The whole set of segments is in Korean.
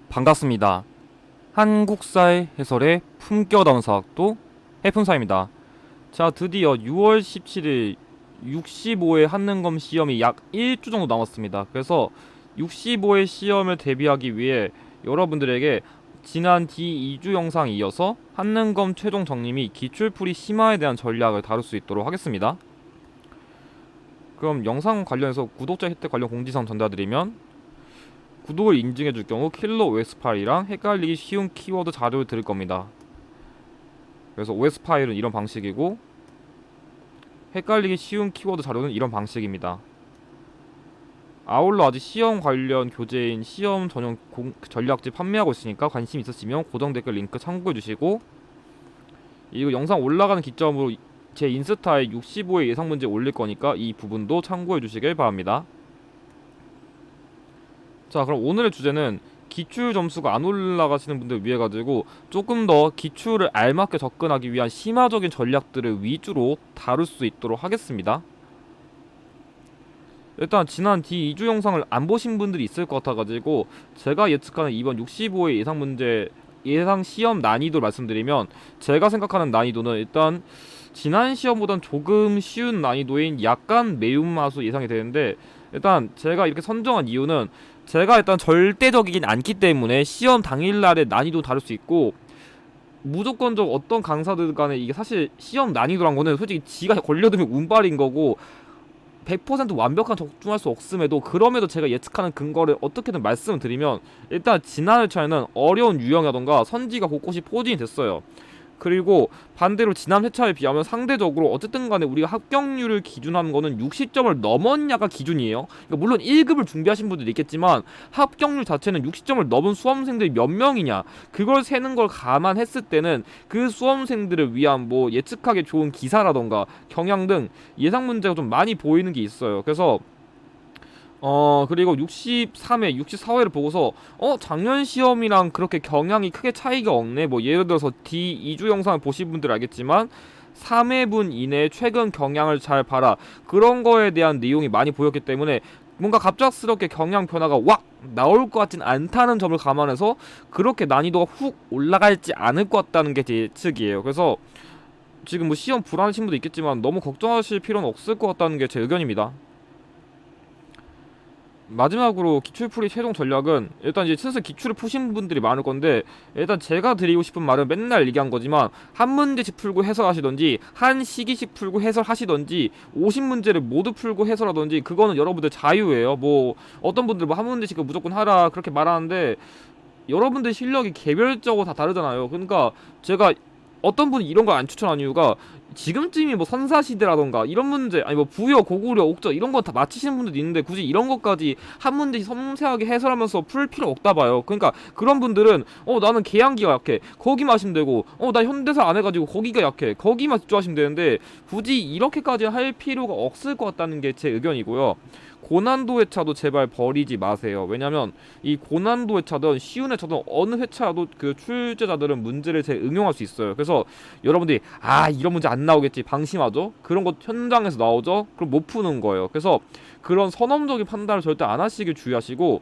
반갑습니다. 한국사의 해설의 품격다운 사학도 해fun사입니다. 자, 드디어 6월 17일 65회 한능검 시험이 약 1주 정도 남았습니다. 그래서 65회 시험을 대비하기 위해 여러분들에게 지난 D2주 영상에 이어서 한능검 최종 정리 기출풀이 심화에 대한 전략을 다룰 수 있도록 하겠습니다. 그럼 영상 관련해서 구독자 혜택 관련 공지사항 전달드리면, 구독을 인증해줄 경우 킬러 OS 파일이랑 헷갈리기 쉬운 키워드 자료를 드릴 겁니다. 그래서 OS 파일은 이런 방식이고, 헷갈리기 쉬운 키워드 자료는 이런 방식입니다. 아울러 아직 시험 관련 교재인 시험 전용 전략집 판매하고 있으니까 관심 있으시면 고정 댓글 링크 참고해주시고, 이거 영상 올라가는 기점으로 제 인스타에 65의 예상 문제 올릴 거니까 이 부분도 참고해주시길 바랍니다. 자, 그럼 오늘의 주제는 기출 점수가 안 올라가시는 분들 위해 가지고 조금 더 기출을 알맞게 접근하기 위한 심화적인 전략들을 위주로 다룰 수 있도록 하겠습니다. 일단 지난 D2주 영상을 안 보신 분들이 있을 것 같아가지고 제가 예측하는 이번 65의 예상 문제 예상 시험 난이도를 말씀드리면, 제가 생각하는 난이도는 일단 지난 시험보단 조금 쉬운 난이도인 약간 매운맛으로 예상이 되는데, 일단 제가 이렇게 선정한 이유는 제가 일단 절대적이긴 않기 때문에 시험 당일날의 난이도 다를 수 있고, 무조건적 어떤 강사들 간에 이게 사실 시험 난이도란 거는 솔직히 지가 걸려두면 운빨인 거고 100% 완벽한 적중할 수 없음에도, 그럼에도 제가 예측하는 근거를 어떻게든 말씀을 드리면, 일단 지난 회차에는 어려운 유형이라던가 선지가 곳곳이 포진이 됐어요. 그리고 반대로 지난 회차에 비하면 상대적으로 어쨌든 간에 우리가 합격률을 기준하는 거는 60점을 넘었냐가 기준이에요. 그러니까 물론 1급을 준비하신 분들도 있겠지만 합격률 자체는 60점을 넘은 수험생들이 몇 명이냐, 그걸 세는 걸 감안했을 때는 그 수험생들을 위한 뭐 예측하기 좋은 기사라던가 경향 등 예상 문제가 좀 많이 보이는 게 있어요. 그래서 그리고 63회, 64회를 보고서 작년 시험이랑 그렇게 경향이 크게 차이가 없네. 뭐 예를 들어서 D2주 영상을 보신 분들 알겠지만 3회분 이내에 최근 경향을 잘 봐라, 그런 거에 대한 내용이 많이 보였기 때문에 뭔가 갑작스럽게 경향 변화가 확 나올 것 같진 않다는 점을 감안해서 그렇게 난이도가 훅 올라갈지 않을 것 같다는 게 제 예측이에요. 그래서 지금 뭐 시험 불안하신 분도 있겠지만 너무 걱정하실 필요는 없을 것 같다는 게 제 의견입니다. 마지막으로 기출풀이 최종 전략은, 일단 이제 슬슬 기출을 푸신 분들이 많을 건데, 일단 제가 드리고 싶은 말은 맨날 얘기한 거지만 한 문제씩 풀고 해설하시던지 한 시기씩 풀고 해설하시던지 50문제를 모두 풀고 해설하던지, 그거는 여러분들 자유예요. 뭐 어떤 분들 뭐 한 문제씩 무조건 하라 그렇게 말하는데, 여러분들 실력이 개별적으로 다 다르잖아요. 그러니까 제가 어떤 분이 이런 걸 안 추천한 이유가, 지금쯤이 뭐 선사시대라던가 이런 문제, 아니 뭐 부여, 고구려, 옥저 이런 거 다 맞히시는 분들도 있는데 굳이 이런 것까지 한 문제씩 섬세하게 해설하면서 풀 필요 없다 봐요. 그러니까 그런 분들은 나는 계양기가 약해, 거기만 하시면 되고, 나 현대사 안 해가지고 거기가 약해, 거기만 집중하시면 되는데, 굳이 이렇게까지 할 필요가 없을 것 같다는 게 제 의견이고요. 고난도 회차도 제발 버리지 마세요. 왜냐면 이 고난도 회차든 쉬운 회차든 어느 회차도 그 출제자들은 문제를 잘 응용할 수 있어요. 그래서 여러분들이 이런 문제 안 나오겠지 방심하죠. 그런 거 현장에서 나오죠. 그럼 못 푸는 거예요. 그래서 그런 선험적인 판단을 절대 안 하시길 주의하시고,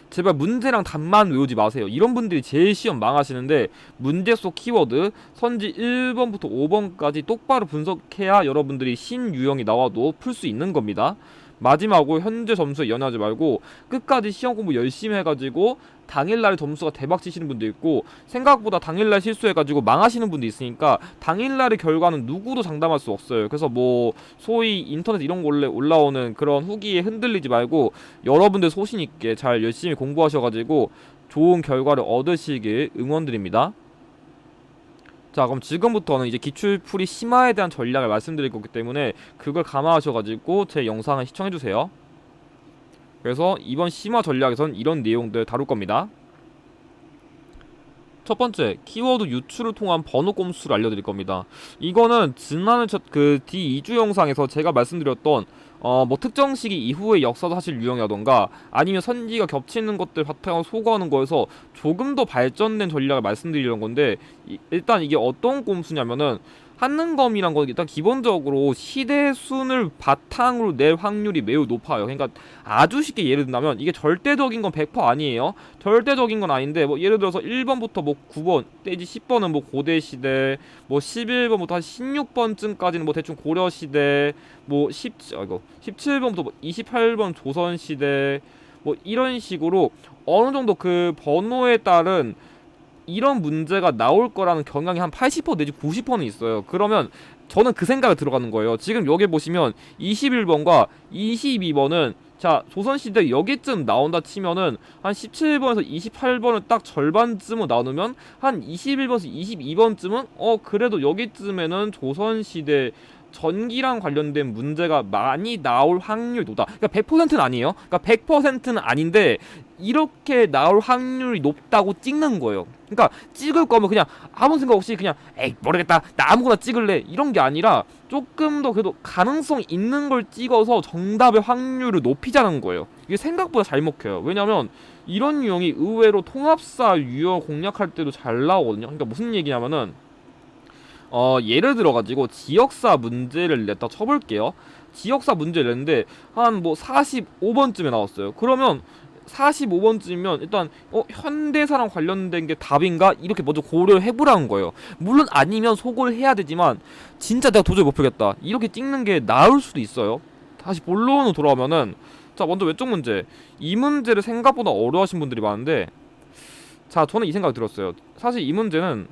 제발 문제랑 답만 외우지 마세요. 이런 분들이 제일 시험 망하시는데, 문제 속 키워드 선지 1번부터 5번까지 똑바로 분석해야 여러분들이 신유형이 나와도 풀 수 있는 겁니다. 마지막으로 현재 점수에 연연하지 말고 끝까지 시험 공부 열심히 해가지고 당일날 점수가 대박 치시는 분도 있고, 생각보다 당일날 실수해가지고 망하시는 분도 있으니까 당일날의 결과는 누구도 장담할 수 없어요. 그래서 뭐 소위 인터넷 이런 거 올라오는 그런 후기에 흔들리지 말고 여러분들 소신있게 잘 열심히 공부하셔가지고 좋은 결과를 얻으시길 응원드립니다. 자, 그럼 지금부터는 이제 기출풀이 심화에 대한 전략을 말씀드릴 거기 때문에 그걸 감안하셔가지고 제 영상을 시청해주세요. 그래서 이번 심화 전략에선 이런 내용들 다룰 겁니다. 첫 번째, 키워드 유출을 통한 번호 꼼수를 알려드릴 겁니다. 이거는 지난해 그 D2주 영상에서 제가 말씀드렸던 뭐 특정 시기 이후의 역사도 사실 유형이라던가 아니면 선지가 겹치는 것들 바탕으로 소거하는 거에서 조금 더 발전된 전략을 말씀드리려는 건데, 일단 이게 어떤 꼼수냐면은 한능검이란 건 일단 기본적으로 시대순을 바탕으로 낼 확률이 매우 높아요. 그러니까 아주 쉽게 예를 든다면 이게 절대적인 건 100% 아니에요. 절대적인 건 아닌데 뭐 예를 들어서 1번부터 뭐 9번 내지 10번은 뭐 고대시대, 뭐 11번부터 한 16번쯤까지는 뭐 대충 고려시대, 뭐 17번부터 뭐 28번 조선시대, 뭐 이런 식으로 어느 정도 그 번호에 따른 이런 문제가 나올 거라는 경향이 한 80% 내지 90%는 있어요. 그러면 저는 그 생각을 들어가는 거예요. 지금 여기 보시면 21번과 22번은 자 조선시대 여기쯤 나온다 치면은 한 17번에서 28번을 딱 절반쯤으로 나누면 한 21번에서 22번쯤은 그래도 여기쯤에는 조선시대 전기랑 관련된 문제가 많이 나올 확률이 높다. 그러니까 100%는 아니에요. 그러니까 100%는 아닌데 이렇게 나올 확률이 높다고 찍는 거예요. 그러니까 찍을 거면 그냥 아무 생각 없이 그냥 에이 모르겠다 나 아무거나 찍을래 이런 게 아니라 조금 더 그래도 가능성 있는 걸 찍어서 정답의 확률을 높이자는 거예요. 이게 생각보다 잘 먹혀요. 왜냐면 이런 유형이 의외로 통합사 유형 공략할 때도 잘 나오거든요. 그러니까 무슨 얘기냐면은 예를 들어가지고 지역사 문제를 냈다 쳐볼게요. 지역사 문제를 냈는데 한 뭐 45번쯤에 나왔어요. 그러면 45번쯤이면 일단 현대사랑 관련된 게 답인가? 이렇게 먼저 고려를 해보라는 거예요. 물론 아니면 소거를 해야 되지만 진짜 내가 도저히 못 풀겠다 이렇게 찍는 게 나을 수도 있어요. 다시 본론으로 돌아오면은 자 먼저 왼쪽 문제, 이 문제를 생각보다 어려워하신 분들이 많은데 자 저는 이 생각이 들었어요. 사실 이 문제는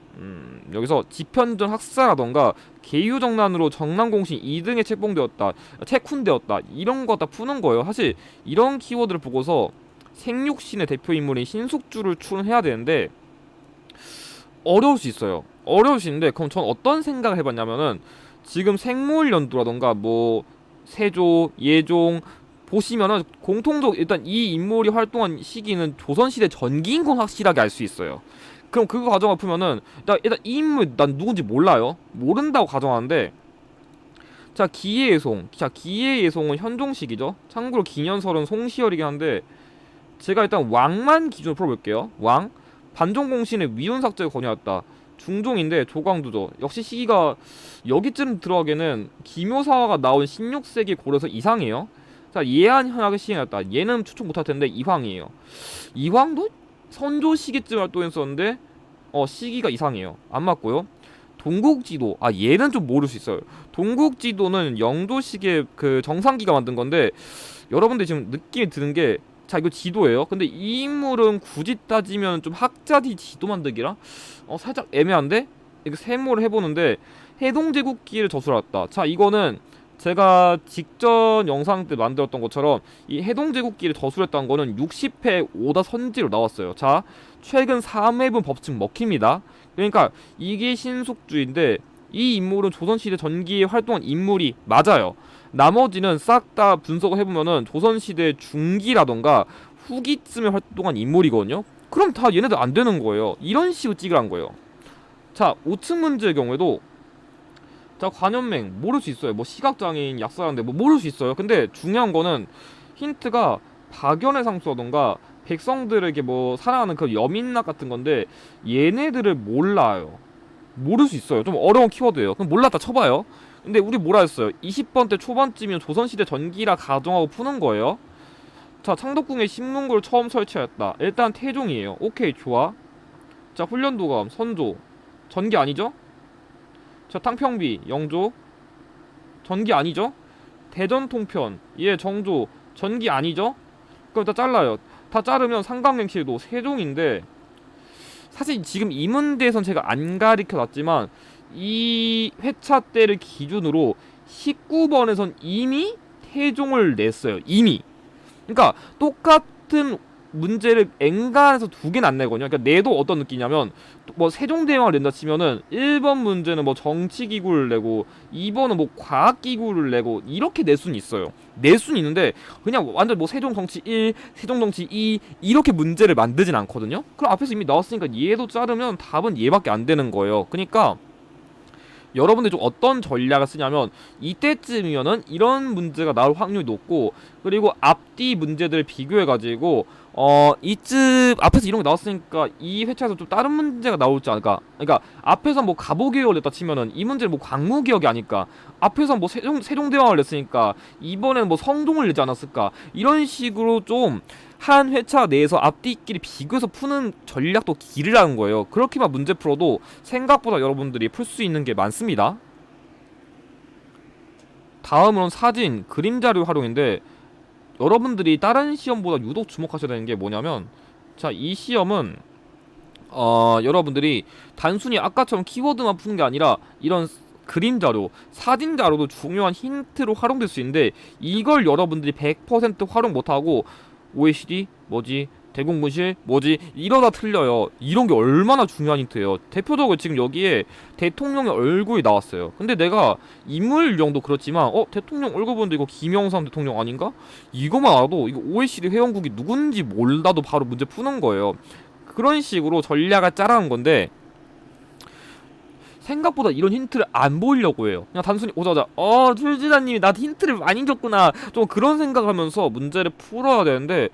여기서 지편전 학사라던가 계유정난으로 정난공신 2등에 책봉되었다, 책훈되었다 이런 거 다 푸는 거예요. 사실 이런 키워드를 보고서 생육신의 대표 인물인 신숙주를 추론해야 되는데 어려울 수 있어요. 어려울 수 있는데 그럼 전 어떤 생각을 해봤냐면은 지금 생물연도라던가 뭐 세조, 예종 보시면은 공통적 일단 이 인물이 활동한 시기는 조선시대 전기인 건 확실하게 알 수 있어요. 그럼 그거 가정을 풀면은 일단 이 인물 난 누군지 몰라요. 모른다고 가정하는데 자 기예예송, 자 기예예송은 현종시기죠. 참고로 기년설은 송시열이긴 한데 제가 일단 왕만 기준으로 풀어볼게요. 왕 반종공신의 위훈삭제가 권유했다. 중종인데 조광두죠. 역시 시기가 여기쯤 들어가기에는 기묘사화가 나온 16세기 고려에서 이상해요. 자 예한 현학을 시행했다. 얘는 추측 못할 텐데 이황이에요. 이황도 선조 시기쯤 활동했었는데 시기가 이상해요. 안 맞고요. 동국지도 얘는 좀 모를 수 있어요. 동국지도는 영조 시기의 그 정상기가 만든 건데 여러분들 지금 느낌이 드는 게 자 이거 지도예요. 근데 이 인물은 굳이 따지면 좀 학자지 지도 만들기라 살짝 애매한데 이거 세모를 해보는데 해동제국기를 저술했다. 자 이거는 제가 직전 영상 때 만들었던 것처럼 이 해동제국기를 저술했다는 거는 60회 오다 선지로 나왔어요. 자 최근 3회분 법칙 먹힙니다. 그러니까 이게 신숙주인데 이 인물은 조선시대 전기에 활동한 인물이 맞아요. 나머지는 싹 다 분석을 해보면은 조선시대 중기라던가 후기쯤에 활동한 인물이거든요. 그럼 다 얘네들 안 되는 거예요. 이런 식으로 찍으란 거예요. 자 5층 문제의 경우에도 자 관현맹 모를 수 있어요. 뭐 시각장애인 약사인데 뭐 모를 수 있어요. 근데 중요한 거는 힌트가 박연의 상수라던가 백성들에게 뭐 사랑하는 그 여민락 같은 건데 얘네들을 몰라요. 모를 수 있어요. 좀 어려운 키워드예요. 그럼 몰랐다 쳐봐요. 근데 우리 뭐라 했어요? 20번 때 초반쯤이면 조선시대 전기라 가정하고 푸는 거예요. 자 창덕궁에 신문고를 처음 설치하였다. 일단 태종이에요. 오케이 좋아. 자 훈련도감 선조 전기 아니죠? 자 탕평비 영조 전기 아니죠? 대전통편 얘 정조 전기 아니죠? 그럼 다 잘라요. 다 자르면 상감맹실도 세종인데 사실 지금 이 문제에선 제가 안 가르쳐놨지만 이 회차 때를 기준으로 19번에선 이미 태종을 냈어요. 이미. 그러니까 똑같은 문제를 엔간해서 두 개는 안 내거든요. 그러니까 내도 어떤 느낌이냐면 뭐 세종대왕을 낸다 치면은 1번 문제는 뭐 정치기구를 내고 2번은 뭐 과학기구를 내고 이렇게 낼 수는 있어요. 낼 수는 있는데 그냥 완전 뭐 세종정치 1, 세종정치 2 이렇게 문제를 만들진 않거든요. 그럼 앞에서 이미 나왔으니까 얘도 자르면 답은 얘밖에 안 되는 거예요. 그러니까 여러분들이 좀 어떤 전략을 쓰냐면 이때쯤이면은 이런 문제가 나올 확률이 높고 그리고 앞뒤 문제들을 비교해가지고 이쯤 앞에서 이런 게 나왔으니까 이 회차에서 좀 다른 문제가 나올지 않을까. 그러니까 앞에서 뭐 가보개혁을 냈다 치면은 이 문제는 뭐 광무개혁이 아닐까. 앞에서 뭐 세종대왕을 냈으니까 이번에는 뭐 성종을 내지 않았을까. 이런 식으로 좀 한 회차 내에서 앞뒤끼리 비교해서 푸는 전략도 길이라는 거예요. 그렇게만 문제 풀어도 생각보다 여러분들이 풀 수 있는 게 많습니다. 다음으로는 사진, 그림 자료 활용인데, 여러분들이 다른 시험보다 유독 주목하셔야 되는 게 뭐냐면, 자, 이 시험은 여러분들이 단순히 아까처럼 키워드만 푸는 게 아니라 이런 그림 자료, 사진 자료도 중요한 힌트로 활용될 수 있는데, 이걸 여러분들이 100% 활용 못하고 OECD 뭐지, 대공분실 뭐지 이러다 틀려요. 이런 게 얼마나 중요한 힌트예요. 대표적으로 지금 여기에 대통령의 얼굴이 나왔어요. 근데 내가 인물 유형도 그렇지만 대통령 얼굴 보는데 이거 김영삼 대통령 아닌가? 이거만 알아도 이거 OECD 회원국이 누군지 몰라도 바로 문제 푸는 거예요. 그런 식으로 전략을 짜라는 건데, 생각보다 이런 힌트를 안 보이려고 해요. 그냥 단순히 오자마자 출지자님이 나한테 힌트를 많이 줬구나, 좀 그런 생각하면서 문제를 풀어야 되는데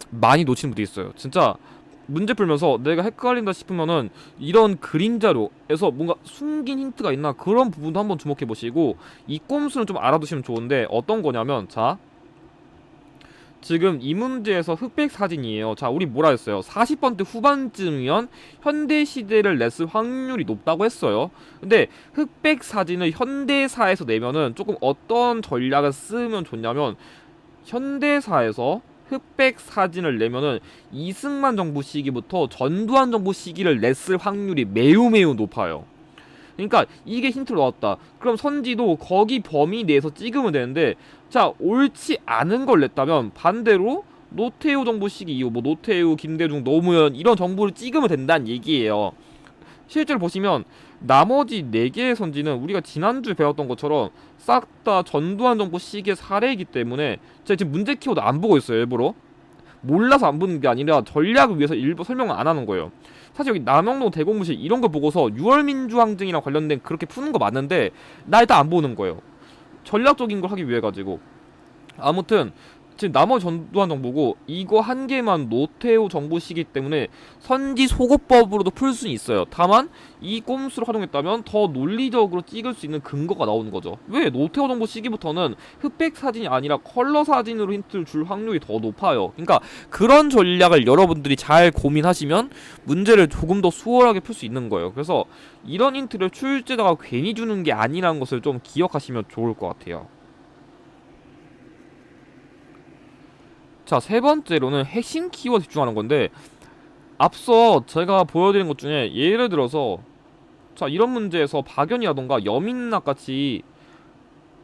많이 놓치는 분들이 있어요. 진짜 문제 풀면서 내가 헷갈린다 싶으면은 이런 그림 자료에서 뭔가 숨긴 힌트가 있나, 그런 부분도 한번 주목해 보시고, 이 꼼수는 좀 알아두시면 좋은데, 어떤 거냐면, 자, 지금 이 문제에서 흑백 사진이에요. 자, 우리 뭐라 했어요? 40번대 후반쯤이면 현대 시대를 냈을 확률이 높다고 했어요. 근데 흑백 사진을 현대사에서 내면은 조금 어떤 전략을 쓰면 좋냐면, 현대사에서 흑백 사진을 내면은 이승만 정부 시기부터 전두환 정부 시기를 냈을 확률이 매우 매우 높아요. 그러니까 이게 힌트로 나왔다. 그럼 선지도 거기 범위 내에서 찍으면 되는데, 자, 옳지 않은 걸 냈다면 반대로 노태우 정부 시기 이후 뭐 노태우, 김대중, 노무현 이런 정부를 찍으면 된다는 얘기예요. 실제로 보시면 나머지 4개의 선지는 우리가 지난주에 배웠던 것처럼 싹 다 전두환 정부 시기의 사례이기 때문에, 제가 지금 문제 키워드 안 보고 있어요. 일부러 몰라서 안 보는 게 아니라 전략을 위해서 일부 설명을 안 하는 거예요. 사실 여기 남영동 대공무실 이런 거 보고서 6월 민주항쟁이랑 관련된 그렇게 푸는 거 맞는데, 나 일단 안 보는 거예요. 전략적인 걸 하기 위해 가지고. 아무튼 지금 나머지 전두환 정부고, 이거 한 개만 노태우 정부 시기 때문에 선지 소거법으로도 풀 수는 있어요. 다만 이 꼼수를 활용했다면 더 논리적으로 찍을 수 있는 근거가 나오는 거죠. 왜? 노태우 정부 시기부터는 흑백 사진이 아니라 컬러 사진으로 힌트를 줄 확률이 더 높아요. 그러니까 그런 전략을 여러분들이 잘 고민하시면 문제를 조금 더 수월하게 풀 수 있는 거예요. 그래서 이런 힌트를 출제자가 괜히 주는 게 아니라는 것을 좀 기억하시면 좋을 것 같아요. 자, 세 번째로는 핵심 키워드 집중하는 건데, 앞서 제가 보여드린 것 중에 예를 들어서, 자, 이런 문제에서 박연이라던가 여민락 같이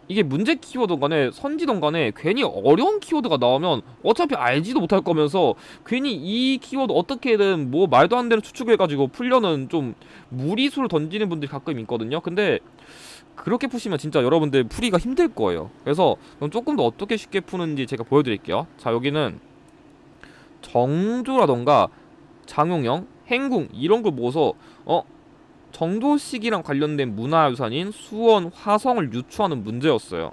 이게 문제 키워드든 간에 선지든 간에 괜히 어려운 키워드가 나오면 어차피 알지도 못할 거면서 괜히 이 키워드 어떻게든 뭐 말도 안 되는 추측해가지고 풀려는 좀 무리수를 던지는 분들이 가끔 있거든요. 근데 그렇게 푸시면 진짜 여러분들 풀이가 힘들 거예요. 그래서 조금 더 어떻게 쉽게 푸는지 제가 보여드릴게요. 자, 여기는 정조라던가 장용영, 행궁 이런 걸 모아서 정조 시기랑 관련된 문화유산인 수원, 화성을 유추하는 문제였어요.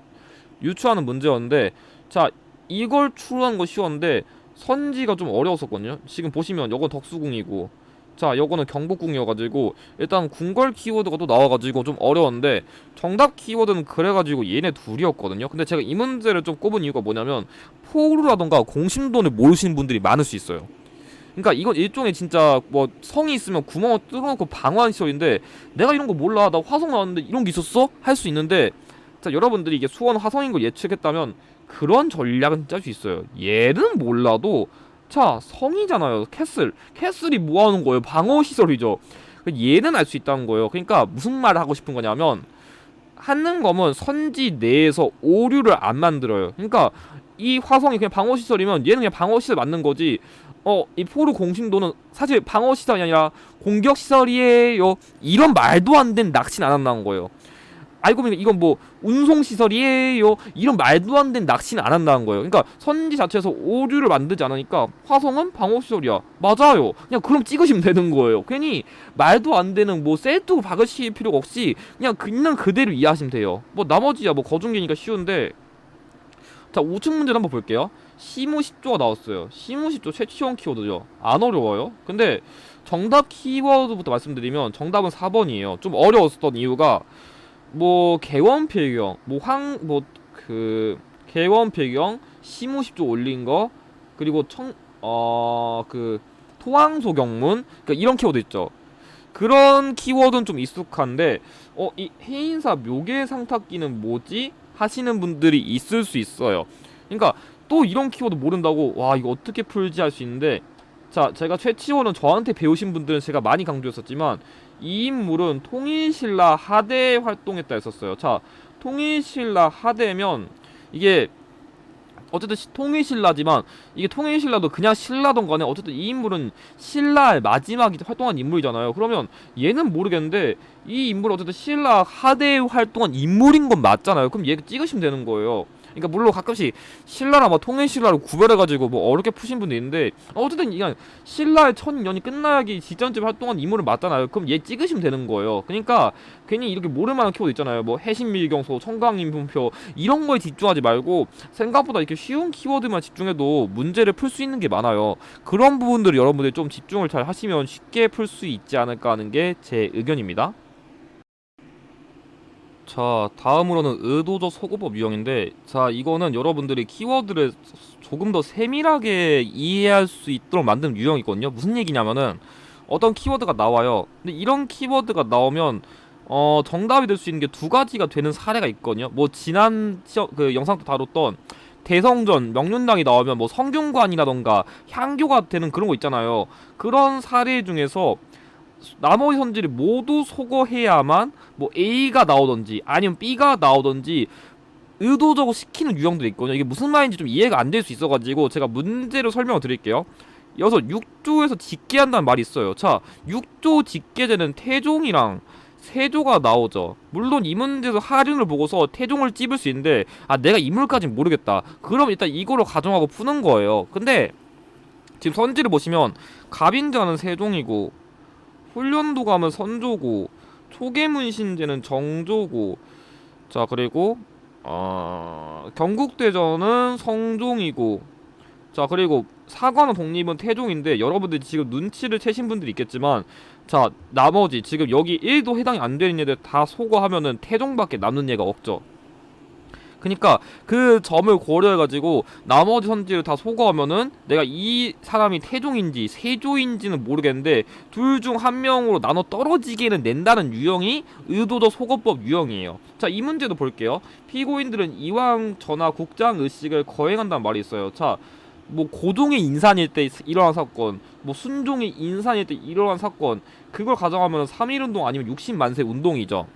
유추하는 문제였는데, 자, 이걸 추론하는 거 쉬웠는데 선지가 좀 어려웠었거든요. 지금 보시면 요건 덕수궁이고, 자, 요거는 경복궁이어가지고 일단 궁궐 키워드가 또 나와가지고 좀 어려웠는데, 정답 키워드는 그래가지고 얘네 둘이었거든요. 근데 제가 이 문제를 좀 꼽은 이유가 뭐냐면, 포루라던가 공심돈을 모르시는 분들이 많을 수 있어요. 그러니까 이건 일종의 진짜 뭐 성이 있으면 구멍을 뚫어놓고 방어하는 시설인데, 내가 이런 거 몰라, 나 화성 나왔는데 이런 게 있었어? 할 수 있는데, 자, 여러분들이 이게 수원 화성인 걸 예측했다면 그런 전략은 짤 수 있어요. 얘는 몰라도, 자, 성이잖아요. 캐슬이 뭐 하는 거예요? 방어 시설이죠. 얘는 알 수 있다는 거예요. 그러니까 무슨 말을 하고 싶은 거냐면, 한능검은 선지 내에서 오류를 안 만들어요. 그러니까 이 화성이 그냥 방어 시설이면 얘는 그냥 방어 시설 맞는 거지. 이 포르 공신도는 사실 방어 시설이 아니라 공격 시설이에요, 이런 말도 안 되는 낚시는 안 한다는 거예요. 알고 보니까 이건 뭐 운송 시설이에요, 이런 말도 안 되는 낚시는 안 한다는 거예요. 그러니까 선지 자체에서 오류를 만들지 않으니까 화성은 방어 시설이야, 맞아요, 그냥 그럼 찍으시면 되는 거예요. 괜히 말도 안 되는 뭐 셀뚜고 박으실 필요가 없이 그냥 그대로 이해하시면 돼요. 뭐 나머지야 뭐 거중기니까 쉬운데. 자, 5층 문제를 한번 볼게요. 시무 10조가 나왔어요. 시무 10조 최치원 키워드죠. 안 어려워요. 근데 정답 키워드부터 말씀드리면 정답은 4번이에요. 좀 어려웠었던 이유가 뭐 개원 필경, 개원 필경, 시무 10조 올린 거, 그리고 토항소 경문, 그러니까 이런 키워드 있죠. 그런 키워드는 좀 익숙한데 이 해인사 묘계 상탁기는 뭐지? 하시는 분들이 있을 수 있어요. 그러니까 또 이런 키워드 모른다고 와 이거 어떻게 풀지 할 수 있는데, 자 제가 최치원은 저한테 배우신 분들은 제가 많이 강조했었지만 이 인물은 통일신라 하대에 활동했다 했었어요. 자 통일신라 하대면 이게 어쨌든 통일신라지만 이게 통일신라도 그냥 신라던 간에 어쨌든 이 인물은 신라의 마지막에 활동한 인물이잖아요. 그러면 얘는 모르겠는데 이 인물은 어쨌든 신라 하대에 활동한 인물인 건 맞잖아요. 그럼 얘 찍으시면 되는 거예요. 그러니까 물론 가끔씩 신라랑 막 통일신라를 구별해가지고 뭐 어렵게 푸신 분도 있는데 어쨌든 그냥 신라의 천년이 끝나기 직전쯤 활동한 인물은 맞잖아요. 그럼 얘 찍으시면 되는 거예요. 그러니까 괜히 이렇게 모를만한 키워드 있잖아요. 뭐 해신밀경소, 청강인분표 이런 거에 집중하지 말고 생각보다 이렇게 쉬운 키워드만 집중해도 문제를 풀 수 있는 게 많아요. 그런 부분들을 여러분들이 좀 집중을 잘 하시면 쉽게 풀 수 있지 않을까 하는 게 제 의견입니다. 자, 다음으로는 의도적 소거법 유형인데, 자, 이거는 여러분들이 키워드를 조금 더 세밀하게 이해할 수 있도록 만든 유형이거든요. 무슨 얘기냐면은 어떤 키워드가 나와요. 근데 이런 키워드가 나오면 정답이 될 수 있는 게 두 가지가 되는 사례가 있거든요. 뭐 지난 그 영상 때 다뤘던 대성전 명륜당이 나오면 뭐 성균관이라던가 향교가 되는 그런 거 있잖아요. 그런 사례 중에서 나머지 선지를 모두 소거해야만 뭐 A가 나오던지 아니면 B가 나오던지 의도적으로 시키는 유형들이 있거든요. 이게 무슨 말인지 좀 이해가 안 될 수 있어가지고 제가 문제로 설명을 드릴게요. 여기서 6조에서 직계한다는 말이 있어요. 자, 6조 직계제는 태종이랑 세조가 나오죠. 물론 이 문제에서 하륜을 보고서 태종을 찝을 수 있는데 내가 인물까진 모르겠다. 그럼 일단 이거로 가정하고 푸는 거예요. 근데 지금 선지를 보시면 갑인자는 세종이고 훈련도감은 선조고 초계문신제는 정조고, 자 그리고 경국대전은 성종이고, 자 그리고 사관원 독립은 태종인데 여러분들 지금 눈치를 채신 분들이 있겠지만 자 나머지 지금 여기 1도 해당이 안 되는 애들 다 소거하면은 태종밖에 남는 얘가 없죠. 그니까 그 점을 고려해가지고 나머지 선지를 다 소거하면은 내가 이 사람이 태종인지 세조인지는 모르겠는데 둘 중 한 명으로 나눠 떨어지게는 낸다는 유형이 의도적 소거법 유형이에요. 자, 이 문제도 볼게요. 피고인들은 이왕 전하 국장 의식을 거행한다는 말이 있어요. 자, 뭐 고종의 인산일 때 일어난 사건, 뭐 순종의 인산일 때 일어난 사건, 그걸 가정하면 3.1운동 아니면 60만세 운동이죠.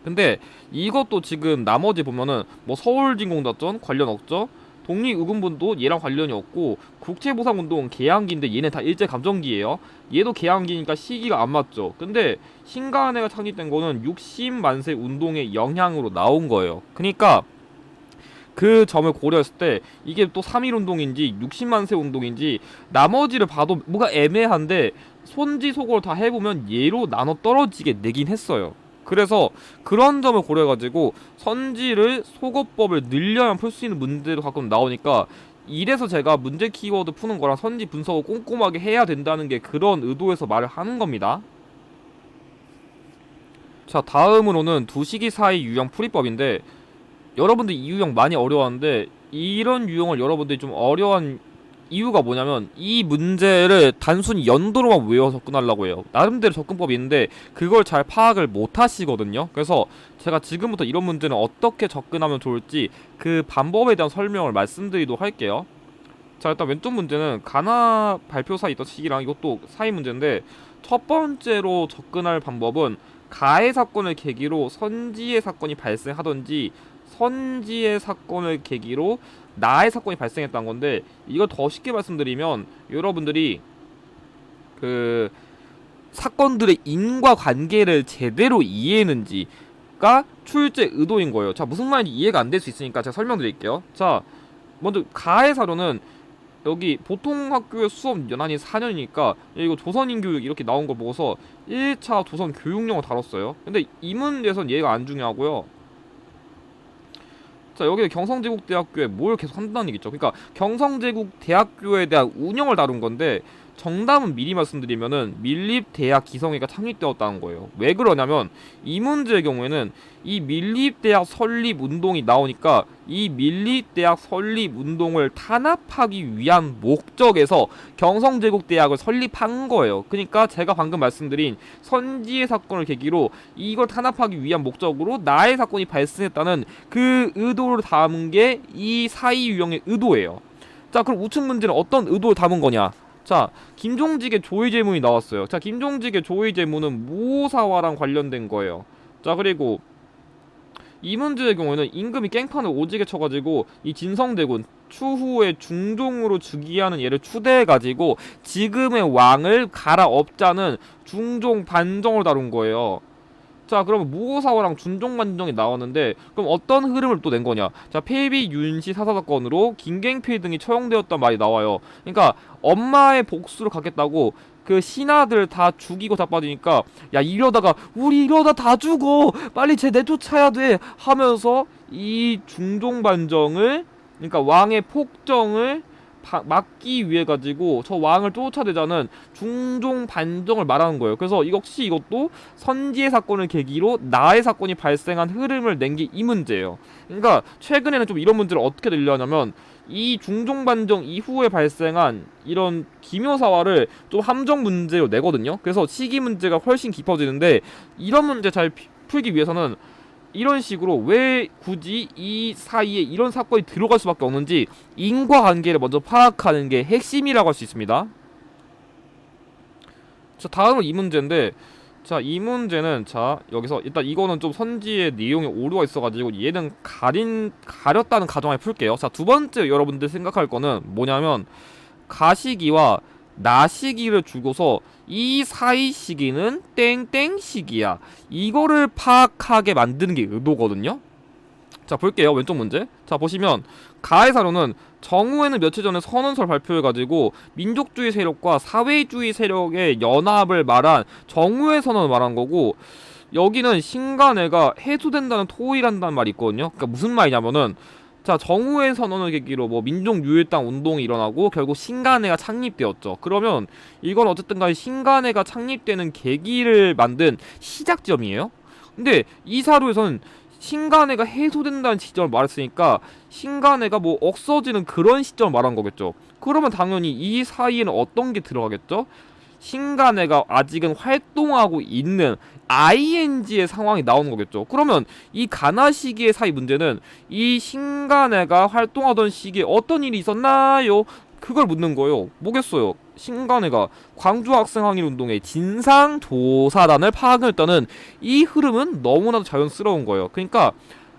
근데 이것도 지금 나머지 보면은 뭐 서울진공작전 관련 없죠. 독립의금분도 얘랑 관련이 없고, 국채보상운동은 개항기인데 얘네 다 일제감정기예요. 얘도 개항기니까 시기가 안 맞죠. 근데 신간회가 창립된 거는 60만세 운동의 영향으로 나온 거예요. 그러니까 그 점을 고려했을 때 이게 또 3.1운동인지 60만세 운동인지 나머지를 봐도 뭐가 애매한데 손지소걸 다 해보면 얘로 나눠 떨어지게 내긴 했어요. 그래서 그런 점을 고려해가지고 선지를 소거법을 늘려야 풀 수 있는 문제도 가끔 나오니까 이래서 제가 문제 키워드 푸는 거랑 선지 분석을 꼼꼼하게 해야 된다는 게 그런 의도에서 말을 하는 겁니다. 자, 다음으로는 두 시기 사이 유형 풀이법인데 여러분들 이 유형 많이 어려워하는데 이런 유형을 여러분들이 좀 어려워한 이유가 뭐냐면 이 문제를 단순히 연도로만 외워서 접근하려고 해요. 나름대로 접근법이 있는데 그걸 잘 파악을 못 하시거든요. 그래서 제가 지금부터 이런 문제는 어떻게 접근하면 좋을지 그 방법에 대한 설명을 말씀드리도록 할게요. 자, 일단 왼쪽 문제는 가나 발표사 있던 시기랑 이것도 사이 문제인데 첫 번째로 접근할 방법은 가해 사건을 계기로 선지의 사건이 발생하던지 선지의 사건을 계기로 나의 사건이 발생했다는 건데, 이걸 더 쉽게 말씀드리면 여러분들이 그 사건들의 인과관계를 제대로 이해했는지가 출제 의도인 거예요. 자, 무슨 말인지 이해가 안 될 수 있으니까 제가 설명드릴게요. 자, 먼저 가해 사료는 여기 보통 학교의 수업 연한이 4년이니까 이거 조선인 교육 이렇게 나온 거 보고서 1차 조선 교육령을 다뤘어요. 근데 이 문제에선 얘가 안 중요하고요. 자, 여기 경성제국대학교에 뭘 계속 한다는 얘기죠. 그러니까 경성제국대학교에 대한 운영을 다룬 건데, 정답은 미리 말씀드리면은 밀립대학 기성회가 창립되었다는 거예요. 왜 그러냐면 이 문제의 경우에는 이 밀립대학 설립운동이 나오니까 이 밀립대학 설립운동을 탄압하기 위한 목적에서 경성제국대학을 설립한 거예요. 그러니까 제가 방금 말씀드린 선지의 사건을 계기로 이걸 탄압하기 위한 목적으로 나의 사건이 발생했다는 그 의도를 담은 게 이 사이 유형의 의도예요. 자, 그럼 우측 문제는 어떤 의도를 담은 거냐? 자, 김종직의 조의제문이 나왔어요. 자, 김종직의 조의제문은 무오사화랑 관련된 거예요. 자, 그리고 이 문제의 경우에는 임금이 깽판을 오지게 쳐가지고 이 진성대군 추후에 중종으로 즉위하는 얘를 추대해가지고 지금의 왕을 갈아엎자는 중종 반정을 다룬 거예요. 자, 그러면 무오사화랑 준종반정이 나왔는데, 그럼 어떤 흐름을 또 낸 거냐? 자, 폐비 윤씨 사사 사건으로 김갱필 등이 처형되었단 말이 나와요. 그러니까 엄마의 복수를 갖겠다고 그 신하들 다 죽이고 다 빠지니까, 야, 이러다가 우리 이러다 다 죽어, 빨리 쟤 내쫓아야 돼 하면서 이 중종반정을, 그러니까 왕의 폭정을 막기 위해 가지고 저 왕을 쫓아내자는 중종 반정을 말하는 거예요. 그래서 역시 이것도 선지의 사건을 계기로 나의 사건이 발생한 흐름을 낸 게 이 문제예요. 그러니까 최근에는 좀 이런 문제를 어떻게 들려하냐면, 이 중종 반정 이후에 발생한 이런 기묘사화를 좀 함정 문제로 내거든요. 그래서 시기 문제가 훨씬 깊어지는데, 이런 문제 잘 풀기 위해서는 이런 식으로 왜 굳이 이 사이에 이런 사건이 들어갈 수밖에 없는지 인과관계를 먼저 파악하는 게 핵심이라고 할 수 있습니다. 자, 다음은 이 문제인데, 자, 이 문제는, 자, 여기서 일단 이거는 좀 선지의 내용에 오류가 있어가지고 얘는 가렸다는 가정하에 풀게요. 자, 두 번째 여러분들 생각할 거는 뭐냐면, 가시기와 나시기를 주고서 이 사이 시기는 땡땡 시기야, 이거를 파악하게 만드는 게 의도거든요. 자, 볼게요. 왼쪽 문제. 자, 보시면 가의 사료는 정후에는 며칠 전에 선언서를 발표해가지고 민족주의 세력과 사회주의 세력의 연합을 말한 정후의 선언을 말한 거고, 여기는 신간회가 해소된다는 토의한다는 말이 있거든요. 그러니까 무슨 말이냐면은, 자, 정후의 선언을 계기로 뭐 민족유일당 운동이 일어나고 결국 신간회가 창립되었죠. 그러면 이건 어쨌든 간에 신간회가 창립되는 계기를 만든 시작점이에요. 근데 이 사료에서는 신간회가 해소된다는 시점을 말했으니까 신간회가 뭐 없어지는 그런 시점을 말한 거겠죠. 그러면 당연히 이 사이에는 어떤 게 들어가겠죠? 신간회가 아직은 활동하고 있는 ing의 상황이 나오는 거겠죠. 그러면 이 가나 시기의 사이 문제는 이 신간회가 활동하던 시기에 어떤 일이 있었나요? 그걸 묻는 거예요. 뭐겠어요? 신간회가 광주 학생항일 운동의 진상조사단을 파견했다는 이 흐름은 너무나도 자연스러운 거예요. 그러니까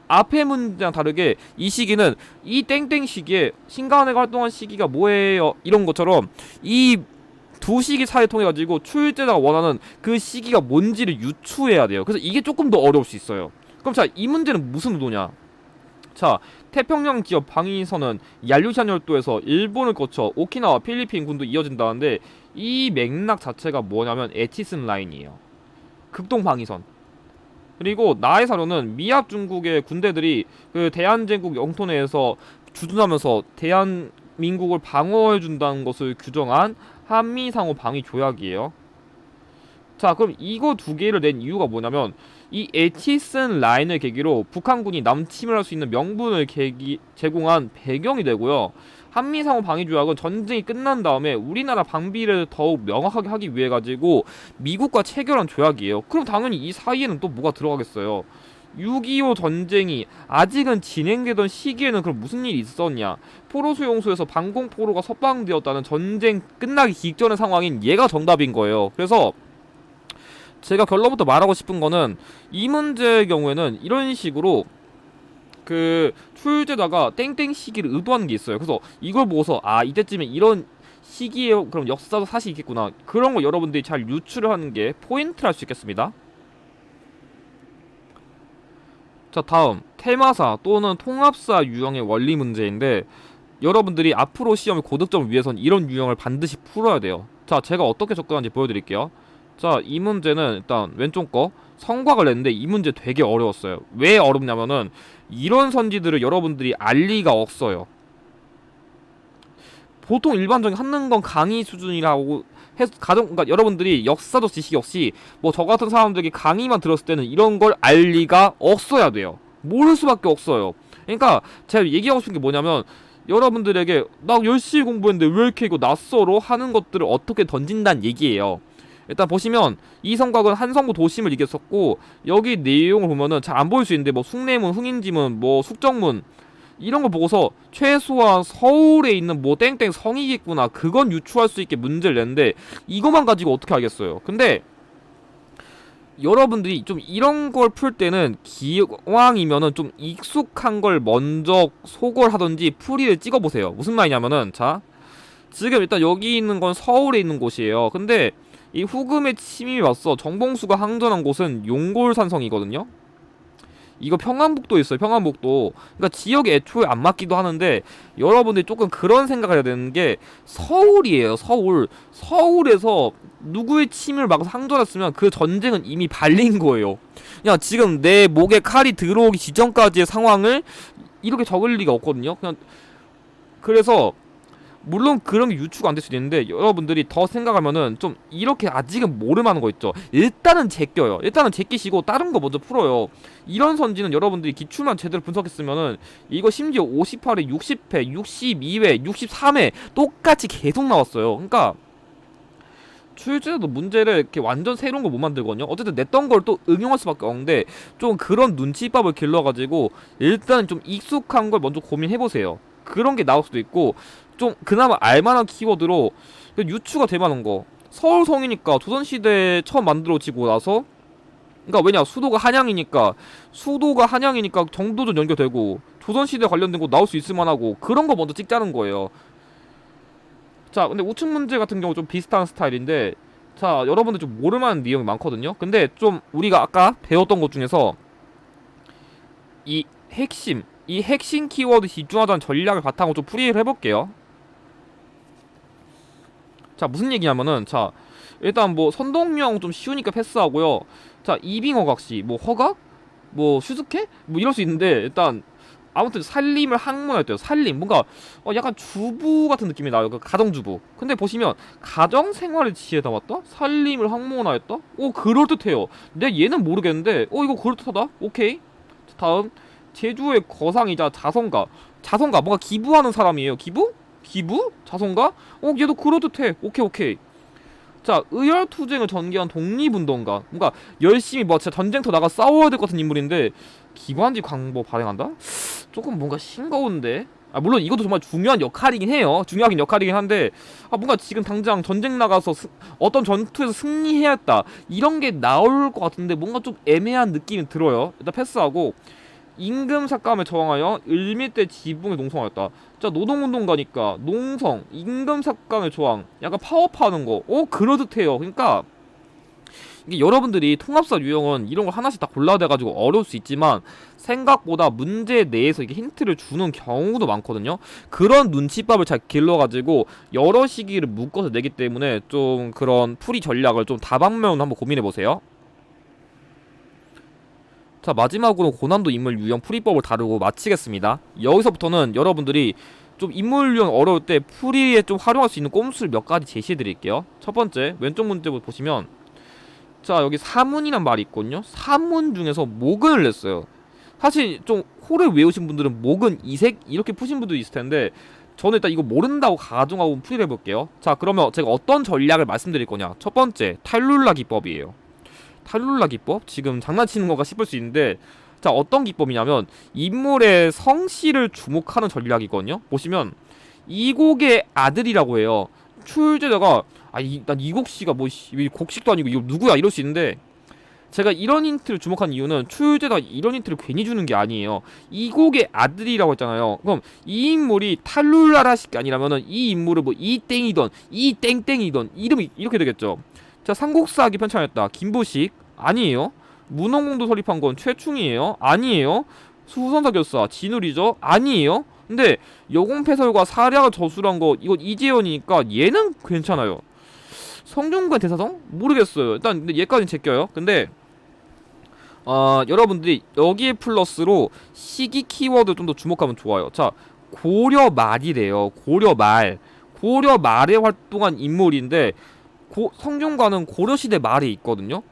앞의 문제랑 다르게 이 시기는 이 땡땡 시기에 신간회가 활동한 시기가 뭐예요? 이런 것처럼 이 두 시기 사이를 통해 가지고 출제자가 원하는 그 시기가 뭔지를 유추해야 돼요. 그래서 이게 조금 더 어려울 수 있어요. 그럼 자, 이 문제는 무슨 의도냐? 자, 태평양 지역 방위선은 얄루샨 열도에서 일본을 거쳐 오키나와 필리핀 군도 이어진다는데, 이 맥락 자체가 뭐냐면 에치슨 라인이에요. 극동 방위선. 그리고 나의 사료는 미합 중국의 군대들이 그 대한제국 영토 내에서 주둔하면서 대한민국을 방어해준다는 것을 규정한 한미상호 방위 조약이에요. 자, 그럼 이거 두 개를 낸 이유가 뭐냐면, 이 에치슨 라인을 계기로 북한군이 남침을 할 수 있는 명분을 제공한 배경이 되고요. 한미상호 방위조약은 전쟁이 끝난 다음에 우리나라 방비를 더욱 명확하게 하기 위해 가지고 미국과 체결한 조약이에요. 그럼 당연히 이 사이에는 또 뭐가 들어가겠어요? 6.25 전쟁이 아직은 진행되던 시기에는 그럼 무슨 일이 있었냐? 포로수용소에서 방공포로가 석방되었다는 전쟁 끝나기 직전의 상황인 얘가 정답인 거예요. 그래서 제가 결론부터 말하고 싶은 거는, 이 문제의 경우에는 이런 식으로 그 출제자가 땡땡 시기를 의도하는 게 있어요. 그래서 이걸 보고서 아, 이때쯤에 이런 시기에 그럼 역사도 사실 있겠구나, 그런 거 여러분들이 잘 유추를 하는 게 포인트를 할 수 있겠습니다. 자, 다음 테마사 또는 통합사 유형의 원리 문제인데, 여러분들이 앞으로 시험의 고득점을 위해선 이런 유형을 반드시 풀어야 돼요. 자, 제가 어떻게 접근하는지 보여드릴게요. 자, 이 문제는 일단 왼쪽 거 성곽을 냈는데 이 문제 되게 어려웠어요. 왜 어렵냐면은 이런 선지들을 여러분들이 알 리가 없어요. 보통 일반적인 한능건 강의 수준이라고 해서 그러니까 여러분들이 역사적 지식이 없이 뭐 저 같은 사람들이 강의만 들었을 때는 이런 걸 알 리가 없어야 돼요. 모를 수밖에 없어요. 그러니까 제가 얘기하고 싶은 게 뭐냐면 여러분들에게 나 열심히 공부했는데 왜 이렇게 이거 낯설어 하는 것들을 어떻게 던진다는 얘기예요. 일단 보시면 이 성곽은 한성부 도심을 이겼었고 여기 내용을 보면은 잘 안 보일 수 있는데 뭐 숭례문, 흥인지문, 뭐 숙정문 이런 거 보고서 최소한 서울에 있는 뭐 땡땡 성이겠구나 그건 유추할 수 있게 문제를 냈는데 이것만 가지고 어떻게 하겠어요. 근데 여러분들이 좀 이런 걸 풀 때는 기왕이면은 좀 익숙한 걸 먼저 소걸 하던지 풀이를 찍어보세요. 무슨 말이냐면은 자 지금 일단 여기 있는 건 서울에 있는 곳이에요. 근데 이 후금의 침입이 왔어. 정봉수가 항전한 곳은 용골산성이거든요. 이거 평안북도 있어요. 평안북도. 그러니까 지역이 애초에 안 맞기도 하는데 여러분들이 조금 그런 생각을 해야 되는 게 서울이에요. 서울. 서울에서 누구의 침입을 막아서 항전했으면 그 전쟁은 이미 발린 거예요. 그냥 지금 내 목에 칼이 들어오기 직전까지의 상황을 이렇게 적을 리가 없거든요. 그냥 그래서 물론 그런 게 유추가 안 될 수도 있는데 여러분들이 더 생각하면은 좀 이렇게 아직은 모름하는 거 있죠. 일단은 제껴요. 일단은 제끼시고 다른 거 먼저 풀어요. 이런 선지는 여러분들이 기출만 제대로 분석했으면은 이거 심지어 58회, 60회, 62회, 63회 똑같이 계속 나왔어요. 그러니까 출제자도 문제를 이렇게 완전 새로운 거 못 만들거든요. 어쨌든 냈던 걸 또 응용할 수밖에 없는데 좀 그런 눈치밥을 길러가지고 일단 좀 익숙한 걸 먼저 고민해보세요. 그런 게 나올 수도 있고 좀 그나마 알만한 키워드로 유추가 될 만한 거. 서울성이니까 조선시대에 처음 만들어지고 나서 그러니까 왜냐 수도가 한양이니까 정도전 연결되고 조선시대 관련된 거 나올 수 있을 만하고 그런 거 먼저 찍자는 거예요. 자 근데 우측 문제 같은 경우 좀 비슷한 스타일인데 자 여러분들 좀 모를만한 내용이 많거든요. 근데 좀 우리가 아까 배웠던 것 중에서 이 핵심 키워드 집중하자는 전략을 바탕으로 좀 풀이를 해볼게요. 자 무슨 얘기냐면은 자 일단 뭐 선동명 좀 쉬우니까 패스하고요. 자 이빙허각시 뭐 허각? 뭐 슈스케? 뭐 이럴 수 있는데 일단 아무튼 살림을 학문했대요. 살림 뭔가 약간 주부 같은 느낌이 나요. 그 가정주부. 근데 보시면 가정생활을 지혜 담았다? 살림을 학문화했다? 오 그럴듯해요. 근데 얘는 모르겠는데 이거 그럴듯하다. 오케이. 자, 다음 제주의 거상이자 자선가 뭔가 기부하는 사람이에요. 기부? 자선가? 얘도 그럴듯해. 오케이. 자 의열투쟁을 전개한 독립운동가 뭔가 열심히 뭐 진짜 전쟁터 나가 싸워야 될 것 같은 인물인데 기관지 광고 발행한다? 조금 뭔가 싱거운데 물론 이것도 정말 중요한 역할이긴 해요. 중요하긴 역할이긴 한데 뭔가 지금 당장 전쟁 나가서 어떤 전투에서 승리해야 했다 이런 게 나올 것 같은데 뭔가 좀 애매한 느낌이 들어요. 일단 패스하고 임금 삭감에 저항하여 을밀대 지붕에 농성하였다. 자 노동운동가니까 농성, 임금 삭감에 저항 약간 파업하는 거 그럴듯해요. 그러니까 이게 여러분들이 통합사 유형은 이런 걸 하나씩 다 골라야 돼가지고 어려울 수 있지만 생각보다 문제 내에서 이게 힌트를 주는 경우도 많거든요. 그런 눈치밥을 잘 길러가지고 여러 시기를 묶어서 내기 때문에 좀 그런 풀이 전략을 좀 다방면으로 한번 고민해보세요. 자 마지막으로 고난도 인물 유형 풀이법을 다루고 마치겠습니다. 여기서부터는 여러분들이 좀 인물 유형 어려울 때 풀이에 좀 활용할 수 있는 꼼수를 몇 가지 제시해드릴게요. 첫 번째 왼쪽 문제부터 보시면 자 여기 사문이란 말이 있거든요. 사문 중에서 모근을 냈어요. 사실 좀 호를 외우신 분들은 모근 이색 이렇게 푸신 분도 있을 텐데 저는 일단 이거 모른다고 가정하고 풀이를 해볼게요. 자 그러면 제가 어떤 전략을 말씀드릴 거냐. 첫 번째 탈룰라 기법이에요. 탈룰라 기법? 지금 장난치는 건가 싶을 수 있는데 자 어떤 기법이냐면 인물의 성씨를 주목하는 전략이거든요. 보시면 이곡의 아들이라고 해요. 출제자가 난 이곡씨가 뭐 곡식도 아니고 이거 누구야 이럴 수 있는데 제가 이런 힌트를 주목한 이유는 출제자가 이런 힌트를 괜히 주는 게 아니에요. 이곡의 아들이라고 했잖아요. 그럼 이 인물이 탈룰라라식이 아니라면은 이 인물을 뭐 이땡이던 이땡땡이던 이름이 이렇게 되겠죠. 자 삼국사기 편찬했다. 김부식 아니에요. 문헌공도 설립한 건 최충이에요. 아니에요. 수선사 결사 진우리죠. 아니에요. 근데 여공패설과 사략을 저술한 거 이건 이재현이니까 얘는 괜찮아요. 성균관 대사성? 모르겠어요. 일단 근데 얘까지는 제껴요. 근데 여러분들이 여기에 플러스로 시기 키워드 좀 더 주목하면 좋아요. 자, 고려 말이래요. 고려 말. 고려 말에 활동한 인물인데 성균관은 고려시대 말에 있거든요.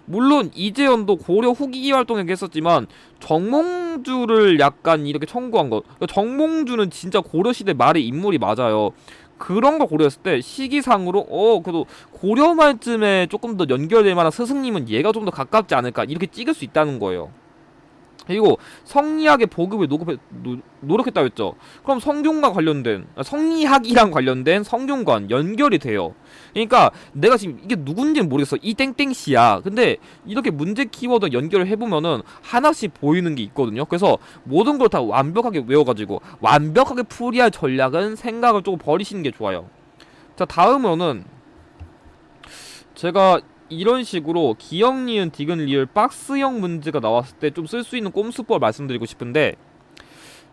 물론 이재현도 고려 후기 활동에 했었지만 정몽주를 약간 이렇게 청구한 것. 그러니까 정몽주는 진짜 고려시대 말의 인물이 맞아요. 그런 걸 고려했을 때 시기상으로 그래도 고려 말쯤에 조금 더 연결될 만한 스승님은 얘가 좀 더 가깝지 않을까 이렇게 찍을 수 있다는 거예요. 그리고 성리학의 보급을 노력했다고 했죠. 그럼 성균관 관련된 성리학이랑 관련된 성균관 연결이 돼요. 그러니까 내가 지금 이게 누군지는 모르겠어. 이 땡땡씨야. 근데 이렇게 문제 키워드 연결을 해보면은 하나씩 보이는 게 있거든요. 그래서 모든 걸 다 완벽하게 외워가지고 완벽하게 풀이할 전략은 생각을 조금 버리시는 게 좋아요. 자, 다음으로는 제가 이런 식으로 기역, 니은, 디귿, 리을 박스형 문제가 나왔을 때 좀 쓸 수 있는 꼼수법 말씀드리고 싶은데,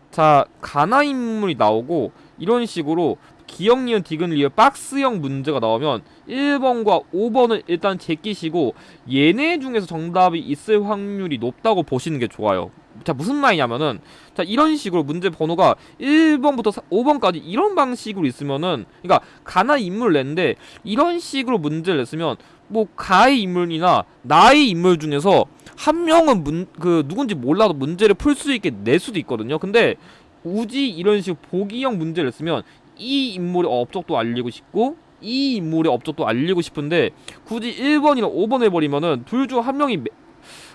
자, 가나 인물이 나오고 이런 식으로 기역, 니은, 디귿, 리을 박스형 문제가 나오면 1번과 5번을 일단 제끼시고 얘네 중에서 정답이 있을 확률이 높다고 보시는 게 좋아요. 자, 무슨 말이냐면은, 자, 이런 식으로 문제 번호가 1번부터 5번까지 이런 방식으로 있으면은, 그러니까 가나 인물을 냈는데 이런 식으로 문제를 냈으면 뭐 가의 인물이나 나의 인물 중에서 한 명은 누군지 몰라도 문제를 풀 수 있게 낼 수도 있거든요. 근데 굳이 이런 식으로 보기형 문제를 냈으면 이 인물의 업적도 알리고 싶고 이 인물의 업적도 알리고 싶은데 굳이 1번이나 5번 해버리면은 둘 중 한 명이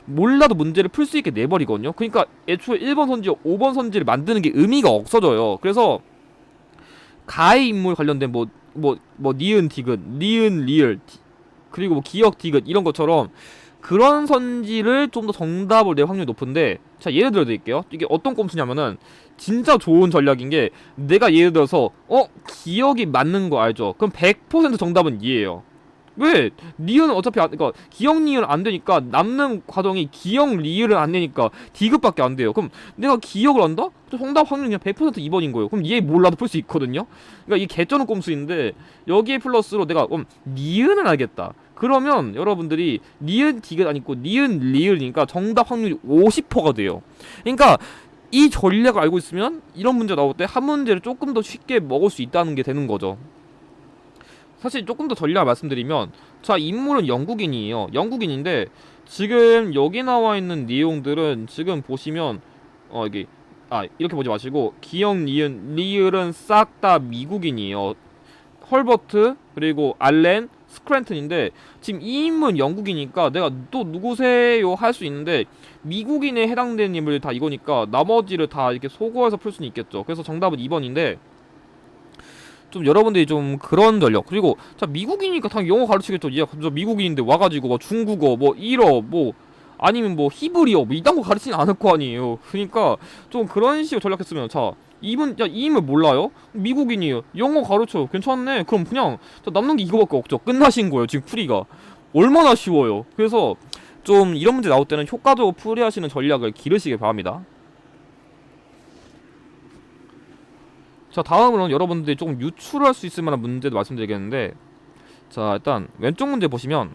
몰라도 문제를 풀 수 있게 내버리거든요. 그러니까 애초에 1번 선지, 5번 선지를 만드는 게 의미가 없어져요. 그래서 가의 인물 관련된 니은, 디귿, 니은, 리을, 그리고 뭐 기역, 디귿 이런 것처럼 그런 선지를 좀 더 정답을 낼 확률이 높은데, 자, 예를 들어 드릴게요. 이게 어떤 꼼수냐면은 진짜 좋은 전략인 게, 내가 예를 들어서 기역이 맞는 거 알죠? 그럼 100% 정답은 이에요. 왜? 니은은 어차피 그러니까 기역, 니은은 안 되니까 남는 과정이 기역, 리을은 안 되니까 디귿밖에 안 돼요. 그럼 내가 기역을 안다? 정답 확률이 그냥 100% 2번인 거예요. 그럼 얘 몰라도 풀 수 있거든요. 그러니까 이게 개쩌는 꼼수인데, 여기에 플러스로 내가 니은은 알겠다. 그러면 여러분들이 니은, 디귿 아니고 니은, 리을이니까 정답 확률이 50%가 돼요. 그러니까 이 전략을 알고 있으면 이런 문제 나올 때 한 문제를 조금 더 쉽게 먹을 수 있다는 게 되는 거죠. 사실 조금 더 전략을 말씀드리면, 자, 인물은 영국인이에요. 영국인인데 지금 여기 나와 있는 내용들은 지금 보시면 이렇게 보지 마시고 기역, 니은, 리을은 싹 다 미국인이에요. 헐버트, 그리고 알렌, 스크랜튼인데 지금 이 인물은 영국이니까 내가 또 누구세요 할 수 있는데 미국인에 해당되는 인물이 다 이거니까 나머지를 다 이렇게 소거해서 풀 수는 있겠죠. 그래서 정답은 2번인데, 좀 여러분들이 좀 그런 전력. 그리고 자, 미국이니까 당연히 영어 가르치겠죠. 얘 미국인인데 와가지고 뭐 중국어, 뭐 일어, 뭐 아니면 뭐 히브리어, 뭐 이딴 거 가르치진 않을 거 아니에요. 그러니까 좀 그런 식으로 전략했으면, 자, 이 인물 몰라요? 미국인이에요. 영어 가르쳐요. 괜찮네. 그럼 그냥 남는 게 이거밖에 없죠. 끝나신 거예요. 지금 풀이가 얼마나 쉬워요. 그래서 좀 이런 문제 나올 때는 효과적으로 풀이하시는 전략을 기르시길 바랍니다. 자, 다음으로는 여러분들이 조금 유출할 수 있을 만한 문제도 말씀드리겠는데, 자, 일단 왼쪽 문제 보시면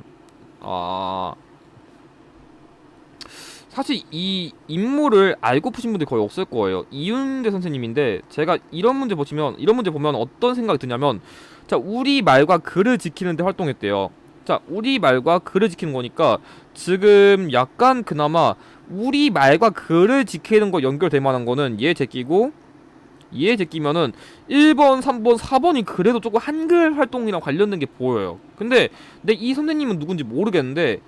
사실 이 인물을 알고 푸신 분들이 거의 없을 거예요. 이윤대 선생님인데, 제가 이런 문제 보면 어떤 생각이 드냐면, 자, 우리 말과 글을 지키는 데 활동했대요. 자, 우리 말과 글을 지키는 거니까 지금 약간 그나마 우리 말과 글을 지키는 거 연결될 만한 거는 얘 제끼고 얘 제끼면은 1번, 3번, 4번이 그래도 조금 한글 활동이랑 관련된 게 보여요. 근데 이 선생님은 누군지 모르겠는데,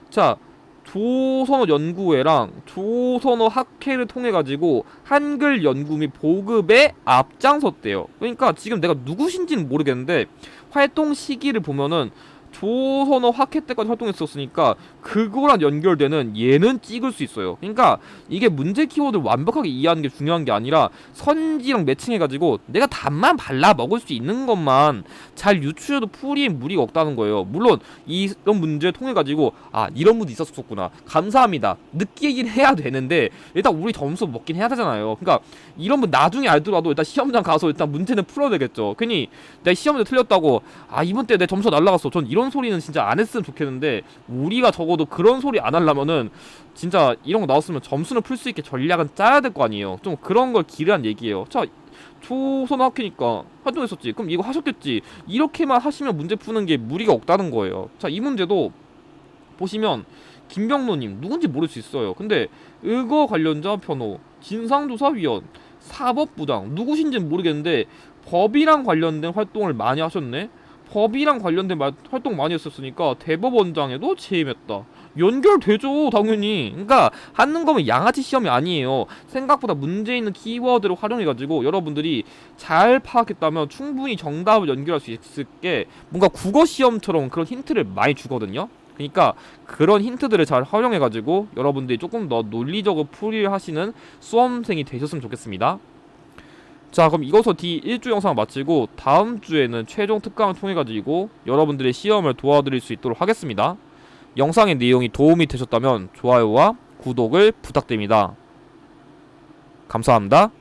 자, 조선어 연구회랑 조선어 학회를 통해 가지고 한글 연구 및 보급에 앞장섰대요. 그러니까 지금 내가 누구신지는 모르겠는데 활동 시기를 보면은 조선어 학회 때까지 활동했었으니까 그거랑 연결되는 얘는 찍을 수 있어요. 그러니까 이게 문제 키워드를 완벽하게 이해하는 게 중요한 게 아니라 선지랑 매칭해가지고 내가 답만 발라 먹을 수 있는 것만 잘 유추해도 풀이에 무리가 없다는 거예요. 물론 이런 문제를 통해가지고 이런 문제 있었었구나, 감사합니다, 느끼긴 해야 되는데 일단 우리 점수 먹긴 해야 되잖아요. 그러니까 이런 분 나중에 알더라도 일단 시험장 가서 일단 문제는 풀어야 되겠죠. 괜히 내가 시험에 틀렸다고 이번 때 내 점수 날라갔어, 전 이런 소리는 진짜 안 했으면 좋겠는데, 우리가 적어도 적어도 그런 소리 안 하려면은 진짜 이런 거 나왔으면 점수는 풀 수 있게 전략은 짜야 될 거 아니에요. 좀 그런 걸 기르란 얘기예요. 자, 초선학회니까 활동했었지. 그럼 이거 하셨겠지. 이렇게만 하시면 문제 푸는 게 무리가 없다는 거예요. 자, 이 문제도 보시면 김병로님 누군지 모를 수 있어요. 근데 의거 관련자 변호, 진상조사위원, 사법부장 누구신지는 모르겠는데 법이랑 관련된 활동을 많이 하셨네. 법이랑 관련된 활동 많이 했었으니까 대법원장에도 재임했다. 연결되죠, 당연히. 그러니까 하는 거면 양아치 시험이 아니에요. 생각보다 문제 있는 키워드를 활용해가지고 여러분들이 잘 파악했다면 충분히 정답을 연결할 수 있을 게 뭔가 국어 시험처럼 그런 힌트를 많이 주거든요. 그러니까 그런 힌트들을 잘 활용해가지고 여러분들이 조금 더 논리적으로 풀이를 하시는 수험생이 되셨으면 좋겠습니다. 자, 그럼 이것으로 D1주 영상을 마치고 다음 주에는 최종 특강을 통해가지고 여러분들의 시험을 도와드릴 수 있도록 하겠습니다. 영상의 내용이 도움이 되셨다면 좋아요와 구독을 부탁드립니다. 감사합니다.